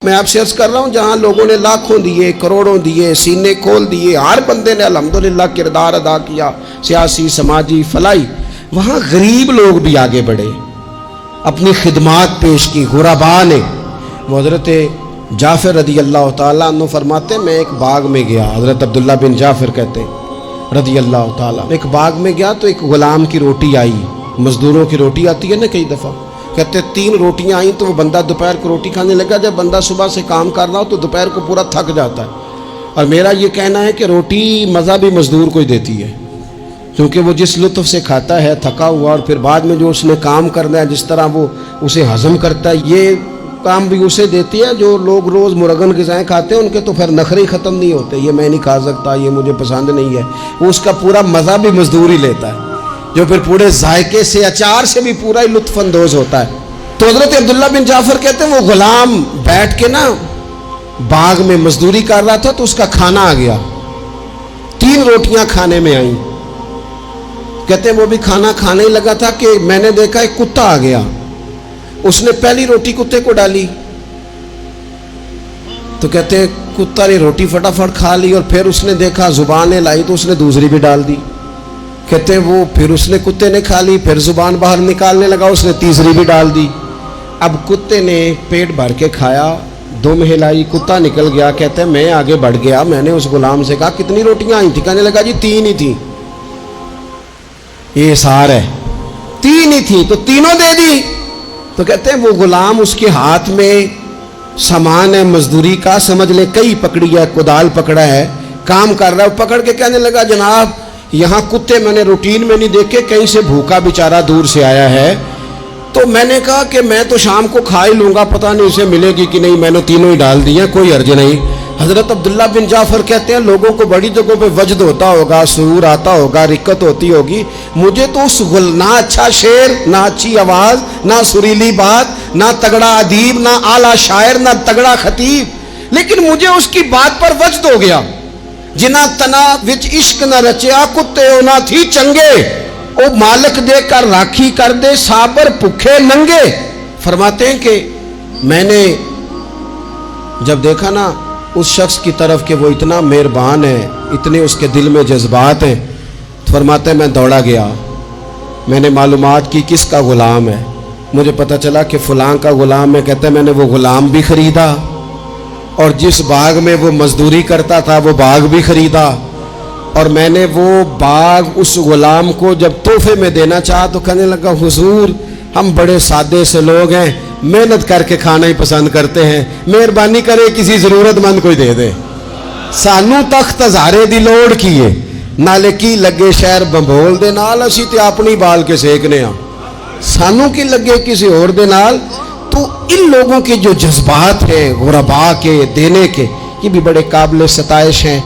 میں آپ سے عرض کر رہا ہوں جہاں لوگوں نے لاکھوں دیے، کروڑوں دیے، سینے کھول دیے، ہر بندے نے الحمدللہ کردار ادا کیا سیاسی سماجی فلاحی، وہاں غریب لوگ بھی آگے بڑھے، اپنی خدمات پیش کی غرباء نے۔ وہ حضرت جعفر رضی اللہ تعالیٰ عنہ فرماتے ہیں میں ایک باغ میں گیا، حضرت عبداللہ بن جعفر کہتے ہیں رضی اللہ تعالیٰ، ایک باغ میں گیا تو ایک غلام کی روٹی آئی، مزدوروں کی روٹی آتی ہے نا کئی دفعہ، کہتے 3 روٹیاں آئیں تو وہ بندہ دوپہر کو روٹی کھانے لگا۔ جب بندہ صبح سے کام کر رہا ہو تو دوپہر کو پورا تھک جاتا ہے، اور میرا یہ کہنا ہے کہ روٹی مزہ بھی مزدور کو ہی دیتی ہے، کیونکہ وہ جس لطف سے کھاتا ہے تھکا ہوا، اور پھر بعد میں جو اس نے کام کرنا ہے جس طرح وہ اسے ہضم کرتا ہے، یہ کام بھی اسے دیتی ہے۔ جو لوگ روز مرغن غذائیں کھاتے ہیں ان کے تو پھر نخرے ختم نہیں ہوتے، یہ میں نہیں کھا سکتا، یہ مجھے پسند نہیں ہے، وہ اس کا پورا مزہ بھی مزدور ہی لیتا ہے، جو پھر پورے ذائقے سے اچار سے بھی پورا ہی لطف اندوز ہوتا ہے۔ تو حضرت عبداللہ بن جعفر کہتے ہیں وہ غلام بیٹھ کے نا باغ میں مزدوری کر رہا تھا تو اس کا کھانا آ گیا، 3 روٹیاں کھانے میں آئیں۔ کہتے ہیں وہ بھی کھانا کھانے ہی لگا تھا کہ میں نے دیکھا ایک کتا آ گیا، اس نے پہلی روٹی کتے کو ڈالی، تو کہتے ہیں کتا نے روٹی فٹافٹ کھا لی، اور پھر اس نے دیکھا زبانیں لائی تو اس نے دوسری بھی ڈال دی۔ کہتے ہیں وہ پھر اس نے کتے نے کھا لی، پھر زبان باہر نکالنے لگا، اس نے تیسری بھی ڈال دی۔ اب کتے نے پیٹ بھر کے کھایا، دم ہلائی، کتا نکل گیا۔ کہتے ہیں میں آگے بڑھ گیا، میں نے اس غلام سے کہا کتنی روٹیاں آئی تھی؟ کہنے لگا جی 3 ہی تھیں۔ یہ اثار ہے، 3 ہی تھیں تو تینوں دے دی۔ تو کہتے ہیں وہ غلام اس کے ہاتھ میں سامان ہے مزدوری کا، سمجھ لے کئی پکڑی ہے، کدال پکڑا ہے، کام کر رہا ہے، پکڑ کے کہنے لگا جناب یہاں کتے میں نے روٹین میں نہیں دیکھے، کہیں سے بھوکا بیچارہ دور سے آیا ہے۔ تو میں نے کہا کہ میں تو شام کو کھا ہی لوں گا، پتہ نہیں اسے ملے گی کہ نہیں، میں نے تینوں ہی ڈال دی ہیں، کوئی حرج نہیں۔ حضرت عبداللہ بن جعفر کہتے ہیں لوگوں کو بڑی جگہوں پہ وجد ہوتا ہوگا، سرور آتا ہوگا، رکت ہوتی ہوگی، مجھے تو اس نہ اچھا شعر، نہ اچھی آواز، نہ سریلی بات، نہ تگڑا ادیب، نہ اعلیٰ شاعر، نہ تگڑا خطیب، لیکن مجھے اس کی بات پر وجد ہو گیا۔ جنا تنا وچ عشق نہ رچیا، کتے او نہ تھی چنگے، او مالک دے کر راکھی کر دے، صابر بھوکے ننگے۔ فرماتے ہیں کہ میں نے جب دیکھا نا اس شخص کی طرف کہ وہ اتنا مہربان ہے، اتنے اس کے دل میں جذبات ہیں، فرماتے ہیں میں دوڑا گیا، میں نے معلومات کی کس کا غلام ہے، مجھے پتہ چلا کہ فلاں کا غلام ہے۔ کہتے ہیں میں نے وہ غلام بھی خریدا، اور جس باغ میں وہ مزدوری کرتا تھا وہ باغ بھی خریدا، اور میں نے وہ باغ اس غلام کو جب تحفے میں دینا چاہا تو کہنے لگا حضور ہم بڑے سادے سے لوگ ہیں، محنت کر کے کھانا ہی پسند کرتے ہیں، مہربانی کرے کسی ضرورت مند کوئی دے دے، سانو تخت ہزارے دی لوڑ کیے، نالے کی لگے شہر بمبول دے نال، اسی تے اپنی بال کے سیکنے ہاں، سانو کی لگے کسی اور دے نال۔ تو ان لوگوں کے جو جذبات ہیں غرباء کے دینے کے، یہ بھی بڑے قابل ستائش ہیں۔